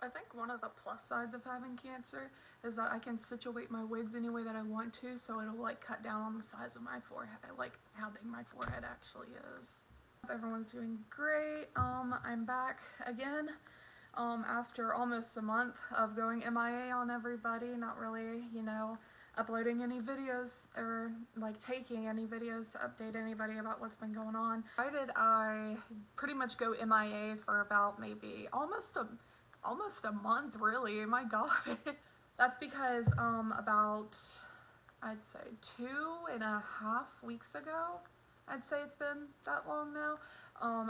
I think one of the plus sides of having cancer is that I can situate my wigs any way that I want to, so it'll like cut down on the size of my forehead, like how big my forehead actually is. Everyone's doing great. I'm back again after almost a month of going MIA on everybody, not really, you know, uploading any videos or like taking any videos to update anybody about what's been going on. Why did I pretty much go MIA for about maybe almost a month, really? My god. That's because about, I'd say 2.5 weeks ago, I'd say it's been that long now,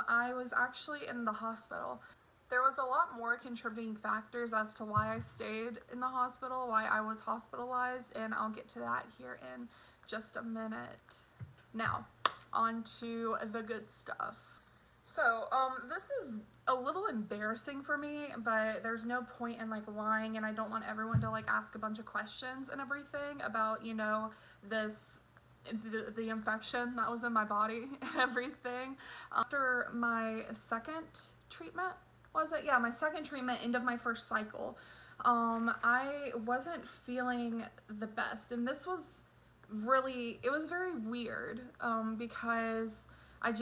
I was actually in the hospital. There was a lot more contributing factors as to why I stayed in the hospital, why I was hospitalized, and I'll get to that here in just a minute. Now, on to the good stuff. So, this is a little embarrassing for me, but there's no point in like lying, and I don't want everyone to like ask a bunch of questions and everything about, you know, the infection that was in my body and everything. After my second treatment, was it? Yeah, my second treatment, end of my first cycle, I wasn't feeling the best, and this was really, it was very weird, because I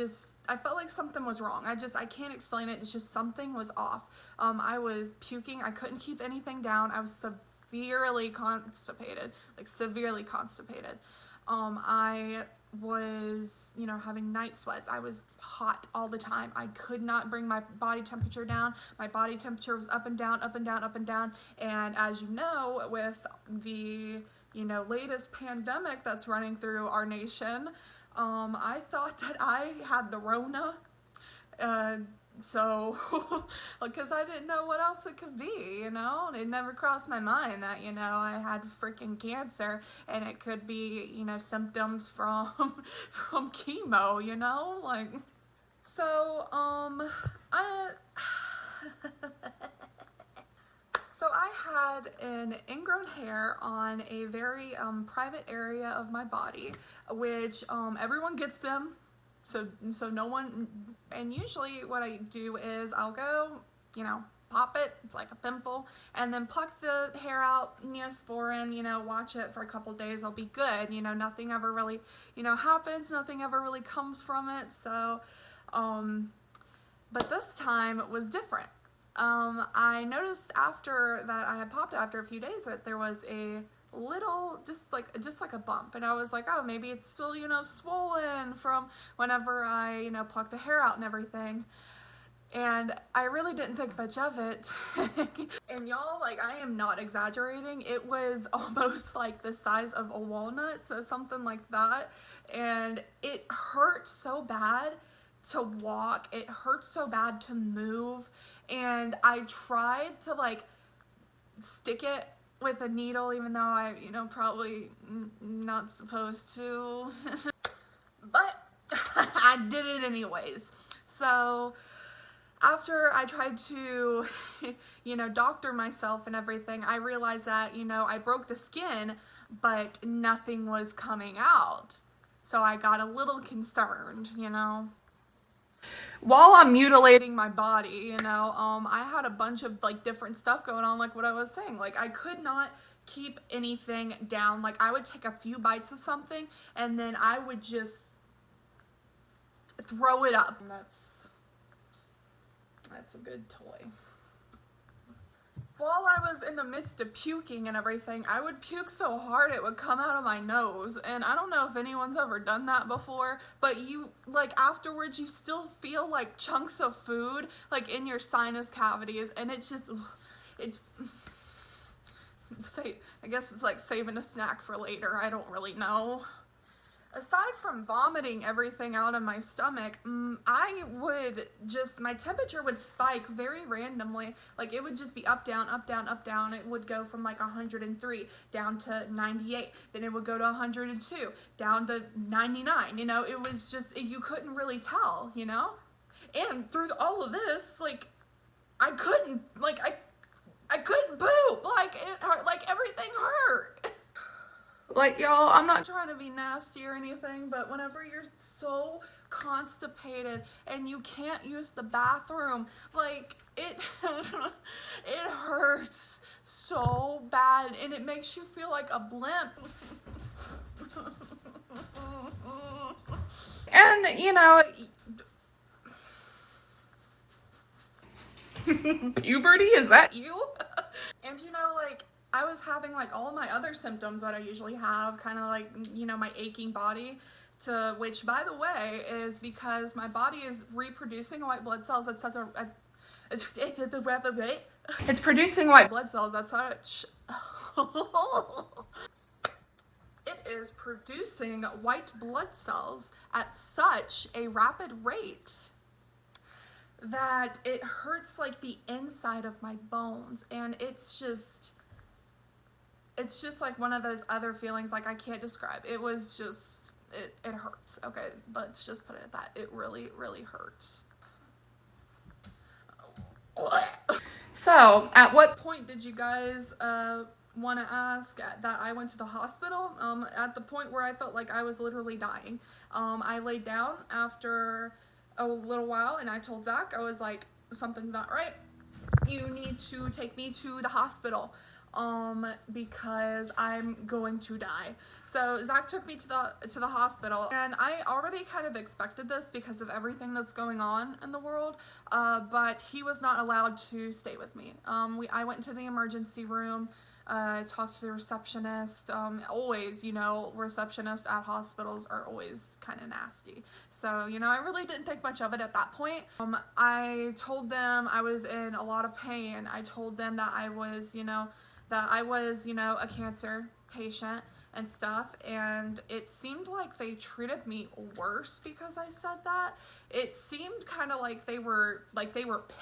felt like something was wrong. I can't explain it. It's just something was off. I was puking. I couldn't keep anything down. I was severely constipated, like severely constipated. I was, you know, having night sweats. I was hot all the time. I could not bring my body temperature down. My body temperature was up and down, up and down, up and down. And as you know, with the, you know, latest pandemic that's running through our nation, I thought that I had the Rona, so, because I didn't know what else it could be, you know, it never crossed my mind that, you know, I had freaking cancer, and it could be, you know, symptoms from chemo, you know, like, so, So I had an ingrown hair on a very private area of my body, which everyone gets them, so no one, and usually what I do is I'll go, you know, pop it, it's like a pimple, and then pluck the hair out, Neosporin, you know, watch it for a couple days, I'll be good, you know, nothing ever really, you know, happens, nothing ever really comes from it, so, but this time it was different. I noticed after that I had popped it after a few days that there was a little, just like a bump, and I was like, oh, maybe it's still, you know, swollen from whenever I, you know, plucked the hair out and everything, and I really didn't think much of it. And y'all, like, I am not exaggerating, it was almost like the size of a walnut, so something like that, and it hurt so bad to walk, it hurt so bad to move, and I tried to like stick it with a needle, even though I, you know, probably not supposed to, but I did it anyways. So after I tried to, you know, doctor myself and everything, I realized that, you know, I broke the skin, but nothing was coming out. So I got a little concerned, you know. While I'm mutilating my body, you know, I had a bunch of like different stuff going on, like what I was saying. Like I could not keep anything down. Like I would take a few bites of something and then I would just throw it up. And that's a good toy. While I was in the midst of puking and everything, I would puke so hard it would come out of my nose, and I don't know if anyone's ever done that before, but you, like, afterwards you still feel like chunks of food, like, in your sinus cavities, and it's just, I guess it's like saving a snack for later, I don't really know. Aside from vomiting everything out of my stomach, I would just, my temperature would spike very randomly. Like it would just be up, down, up, down, up, down. It would go from like 103 down to 98. Then it would go to 102, down to 99. You know, it was just, you couldn't really tell, you know? And through all of this, like, I couldn't poop. Like, it hurt, like everything hurt. what, y'all? I'm not trying to be nasty or anything, but whenever you're so constipated and you can't use the bathroom, like, it it hurts so bad, and it makes you feel like a blimp. And, you know, puberty, is that you? And, you know, like, I was having, like, all of my other symptoms that I usually have, kind of like, you know, my aching body, to which, by the way, is because my body is reproducing white blood cells at such it's producing white blood cells at such it is producing white blood cells at such a rapid rate that it hurts like the inside of my bones, and it's just like one of those other feelings like I can't describe. It was just, it hurts. Okay, let's just put it at that. It really, really hurts. So, at what point did you guys want to ask that I went to the hospital? At the point where I felt like I was literally dying. I laid down after a little while, and I told Zach, I was like, something's not right. You need to take me to the hospital, because I'm going to die. So Zach took me to the hospital, and I already kind of expected this because of everything that's going on in the world, but he was not allowed to stay with me. I went into the emergency room, talked to the receptionist. Always, you know, receptionists at hospitals are always kind of nasty. So, you know, I really didn't think much of it at that point. I told them I was in a lot of pain. I told them that I was, you know, a cancer patient and stuff, and it seemed like they treated me worse because I said that. It seemed kind of like they were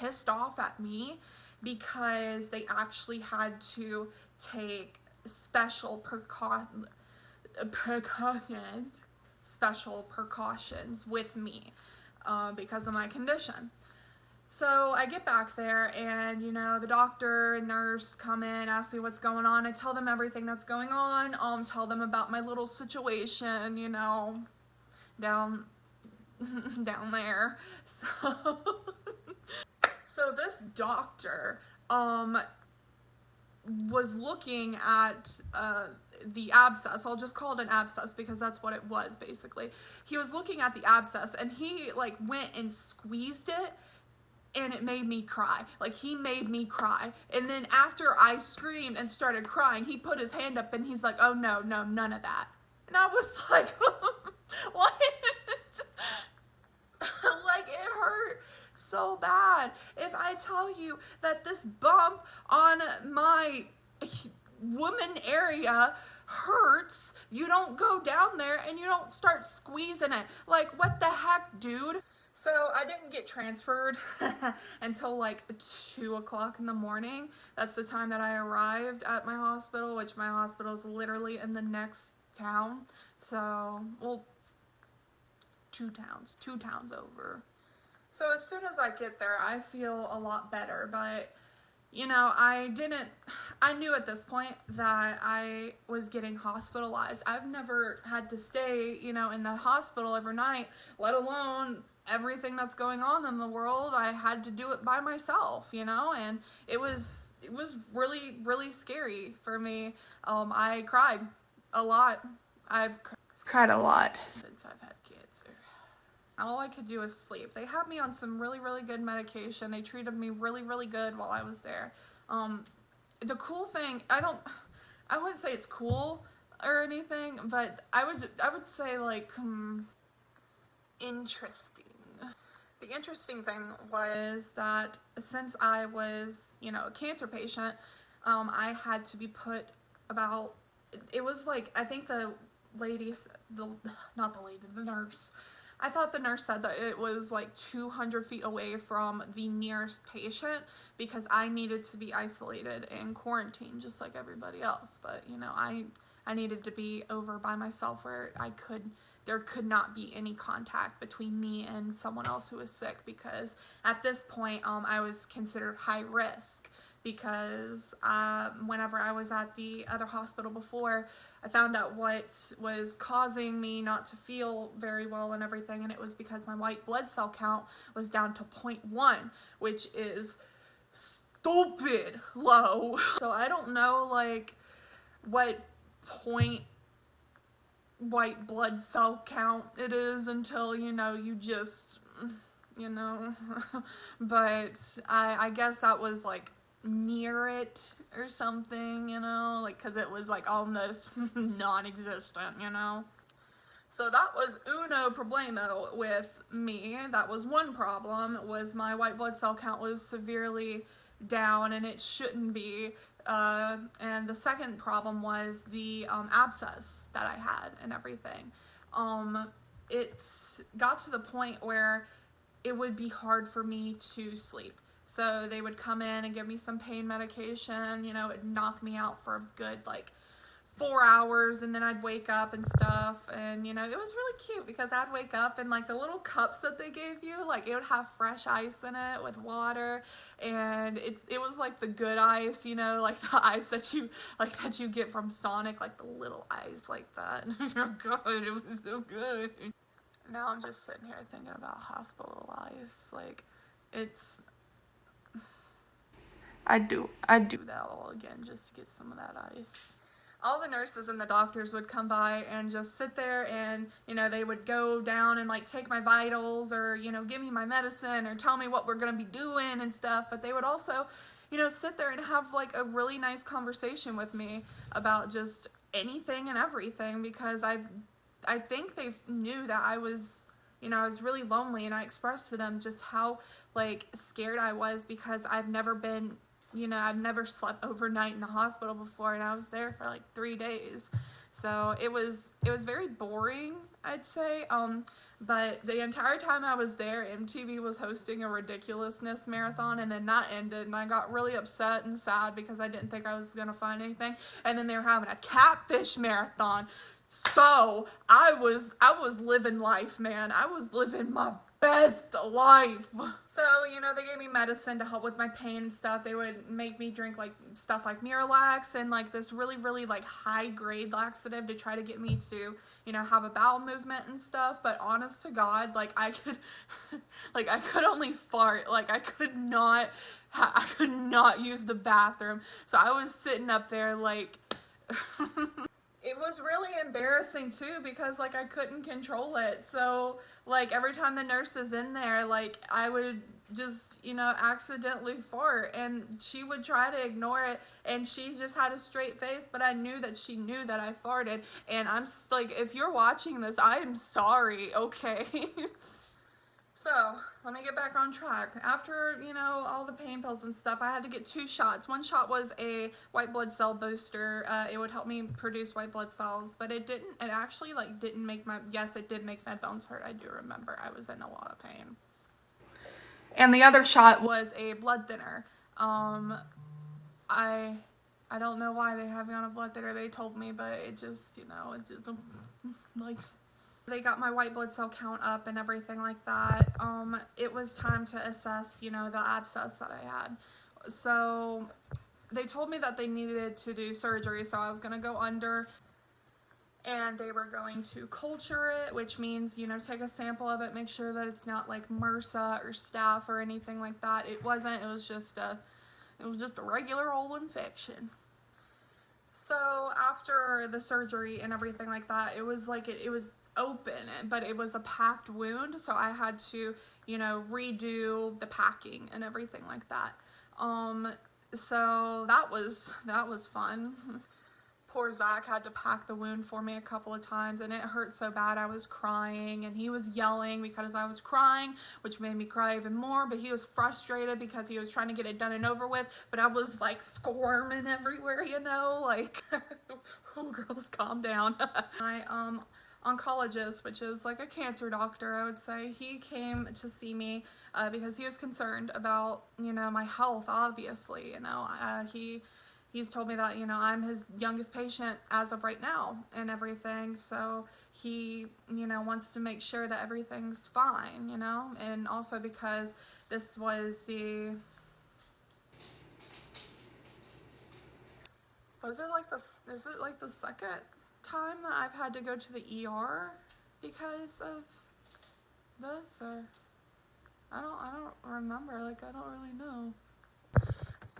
pissed off at me because they actually had to take special precautions with me because of my condition. So I get back there, and, you know, the doctor and nurse come in, ask me what's going on. I tell them everything that's going on. Tell them about my little situation, you know, down there. So this doctor was looking at the abscess. I'll just call it an abscess because that's what it was, basically. He was looking at the abscess, and he, like, went and squeezed it, and it made me cry. Like, he made me cry. And then after I screamed and started crying, he put his hand up, and he's like, oh, no, none of that. And I was like, what? Like, it hurt so bad. If I tell you that this bump on my woman area hurts, you don't go down there and you don't start squeezing it. Like, what the heck, dude? So I didn't get transferred until like 2 o'clock in the morning. That's the time that I arrived at my hospital, which my hospital is literally in the next town. So, well, two towns over. So as soon as I get there, I feel a lot better, but, you know, I knew at this point that I was getting hospitalized. I've never had to stay, you know, in the hospital overnight, let alone everything that's going on in the world. I had to do it by myself, you know, and it was really, really scary for me. I cried a lot. I've cried a lot since I've had cancer. All I could do was sleep. They had me on some really, really good medication. They treated me really, really good while I was there. The cool thing, I wouldn't say it's cool or anything, but I would say, like, interesting. The interesting thing was that since I was, you know, a cancer patient, I had to be put about, it was like, I think the nurse, I thought the nurse said that it was like 200 feet away from the nearest patient because I needed to be isolated and quarantined just like everybody else. But, you know, I needed to be over by myself where there could not be any contact between me and someone else who was sick, because at this point, I was considered high risk because whenever I was at the other hospital before, I found out what was causing me not to feel very well and everything, and it was because my white blood cell count was down to 0.1, which is stupid low. So I don't know like what point white blood cell count it is until, you know, you just, you know, but I guess that was like near it or something, you know, like, because it was like almost non-existent, you know. So that was uno problemo with me. That was one problem, was my white blood cell count was severely down, and it shouldn't be. And the second problem was the abscess that I had and everything. It got to the point where it would be hard for me to sleep. So they would come in and give me some pain medication, you know, it'd knock me out for a good like 4 hours, and then I'd wake up and stuff, and you know, it was really cute because I'd wake up and like the little cups that they gave you, like it would have fresh ice in it with water, and it was like the good ice, you know, like the ice that you get from Sonic, like the little ice like that. Oh god, it was so good. Now I'm just sitting here thinking about hospital ice, like it's I'd do that all again just to get some of that ice. All the nurses and the doctors would come by and just sit there, and, you know, they would go down and like take my vitals, or, you know, give me my medicine, or tell me what we're gonna be doing and stuff, but they would also, you know, sit there and have like a really nice conversation with me about just anything and everything, because I think they knew that I was, you know, I was really lonely, and I expressed to them just how like scared I was, because I've never been, you know, I've never slept overnight in the hospital before, and I was there for like 3 days. So it was very boring, I'd say. But the entire time I was there, MTV was hosting a ridiculousness marathon, and then that ended, and I got really upset and sad because I didn't think I was gonna find anything. And then they were having a catfish marathon. So I was living life, man. I was living my best life. So, you know, they gave me medicine to help with my pain and stuff. They would make me drink like stuff like Miralax and like this really, really like high grade laxative to try to get me to, you know, have a bowel movement and stuff. But honest to God, like I could, like I could only fart. Like I could not use the bathroom. So I was sitting up there like, it was really embarrassing too, because like I couldn't control it. So like every time the nurse is in there, like I would just, you know, accidentally fart, and she would try to ignore it, and she just had a straight face, but I knew that she knew that I farted. And I'm like, if you're watching this, I am sorry, okay? So, let me get back on track. After, you know, all the pain pills and stuff, I had to get 2 shots. One shot was a white blood cell booster. It would help me produce white blood cells, but it actually, like, didn't make yes, it did make my bones hurt. I do remember. I was in a lot of pain. And the other shot was a blood thinner. I don't know why they have me on a blood thinner. They told me, but it just, you know, it just, like... They got my white blood cell count up and everything like that. It was time to assess, you know, the abscess that I had. So they told me that they needed to do surgery, so I was going to go under, and they were going to culture it, which means, you know, take a sample of it, make sure that it's not like MRSA or staph or anything like that. It wasn't. It was just a regular old infection. So after the surgery and everything like that, it was like it was open, but it was a packed wound, so I had to, you know, redo the packing and everything like that. So that was fun. Poor Zach had to pack the wound for me a couple of times, and it hurt so bad I was crying, and he was yelling because I was crying, which made me cry even more, but he was frustrated because he was trying to get it done and over with, but I was like squirming everywhere, you know, like, oh girls, calm down. My oncologist, which is like a cancer doctor, I would say, he came to see me because he was concerned about, you know, my health, obviously, you know. He's told me that, you know, I'm his youngest patient as of right now and everything, so he, you know, wants to make sure that everything's fine, you know, and also because this was the Was it like is it like the second time that I've had to go to the ER because of this, or I don't remember, like I don't really know.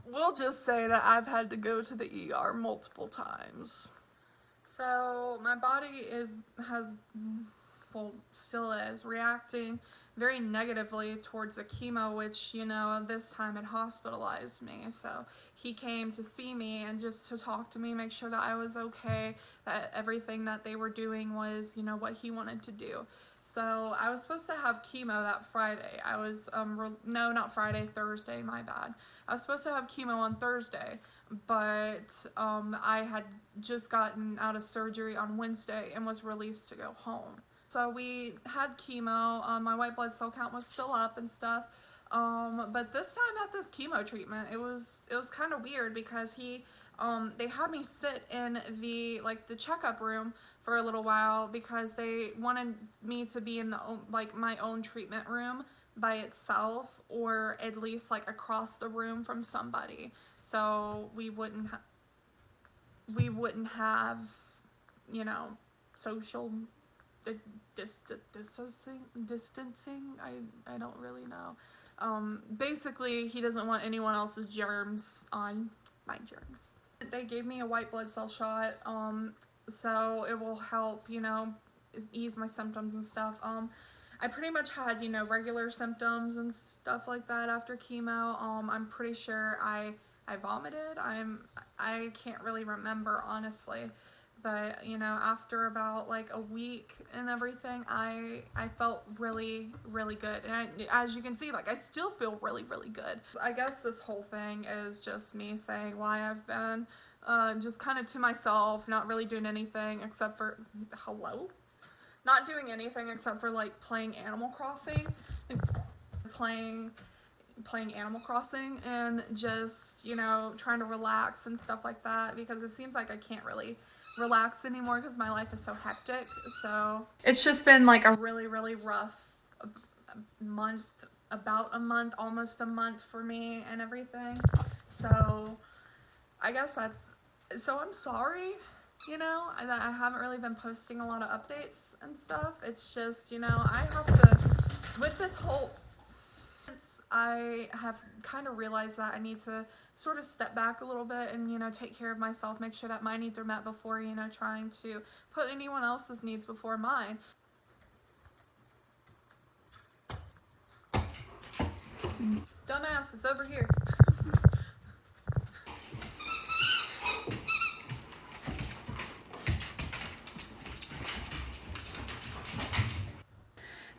We'll just say that I've had to go to the ER multiple times. So my body still is reacting very negatively towards the chemo, which, you know, this time it hospitalized me. So he came to see me and just to talk to me, make sure that I was okay, that everything that they were doing was, you know, what he wanted to do. So I was supposed to have chemo that Friday. I was, no, not Friday, Thursday, my bad. I was supposed to have chemo on Thursday, but I had just gotten out of surgery on Wednesday and was released to go home. So we had chemo, my white blood cell count was still up and stuff, but this time at this chemo treatment, it was kind of weird because they had me sit in the checkup room for a little while because they wanted me to be in the, like, my own treatment room by itself, or at least like across the room from somebody, so we wouldn't have, you know, social distancing. I don't really know. Basically, he doesn't want anyone else's germs on my germs. They gave me a white blood cell shot, so it will help, you know, ease my symptoms and stuff. I pretty much had, you know, regular symptoms and stuff like that after chemo. I'm pretty sure I vomited. I can't really remember, honestly. But, you know, after about like a week and everything, I felt really, really good. And as you can see, like, I still feel really, really good. I guess this whole thing is just me saying why I've been just kind of to myself, not really doing anything except for, not doing anything except for like playing Animal Crossing, playing Animal Crossing, and just, you know, trying to relax and stuff like that, because it seems like I can't really relax anymore because my life is so hectic. So it's just been like a really, really rough month, about a month, almost a month for me and everything. So I guess so I'm sorry, you know, that I haven't really been posting a lot of updates and stuff. It's just, you know, I have to, with this whole, I have kind of realized that I need to sort of step back a little bit and, you know, take care of myself, make sure that my needs are met before, you know, trying to put anyone else's needs before mine. Dumbass, it's over here.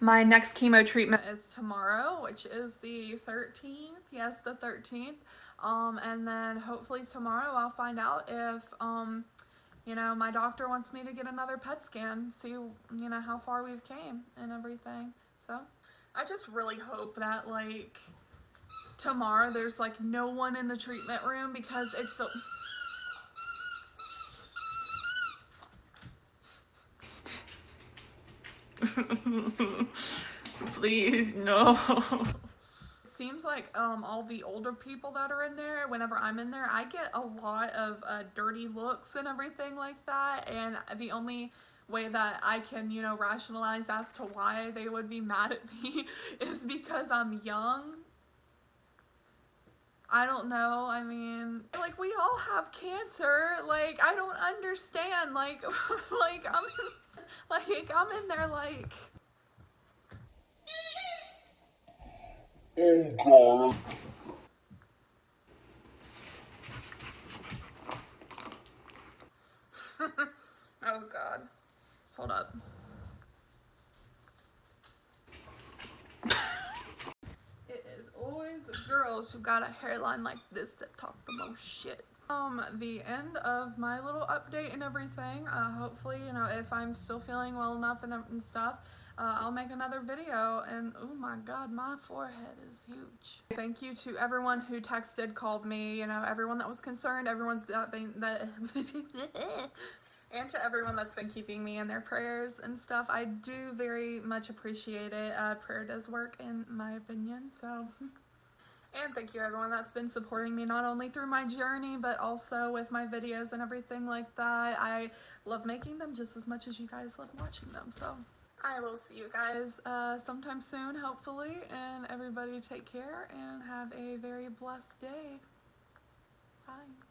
My next chemo treatment is tomorrow, which is the 13th. Yes, the 13th. And then hopefully tomorrow I'll find out if, you know, my doctor wants me to get another PET scan, see, you know, how far we've came and everything. So I just really hope that, like, tomorrow there's, like, no one in the treatment room, because it's so... Please, no. It seems like all the older people that are in there, whenever I'm in there, I get a lot of dirty looks and everything like that, and the only way that I can, you know, rationalize as to why they would be mad at me is because I'm young. I don't know, I mean, like, we all have cancer, like, I don't understand, like, I'm in there, like... Oh, God. Oh, God. Hold up. It is always the girls who got a hairline like this that talk the most shit. The end of my little update and everything. Hopefully, you know, if I'm still feeling well enough and stuff, I'll make another video. And oh my God, my forehead is huge. Thank you to everyone who texted, called me, you know, everyone that was concerned, everyone's and to everyone that's been keeping me in their prayers and stuff. I do very much appreciate it. Prayer does work, in my opinion, so... And thank you everyone that's been supporting me not only through my journey but also with my videos and everything like that. I love making them just as much as you guys love watching them. So I will see you guys sometime soon, hopefully, and everybody take care and have a very blessed day. Bye.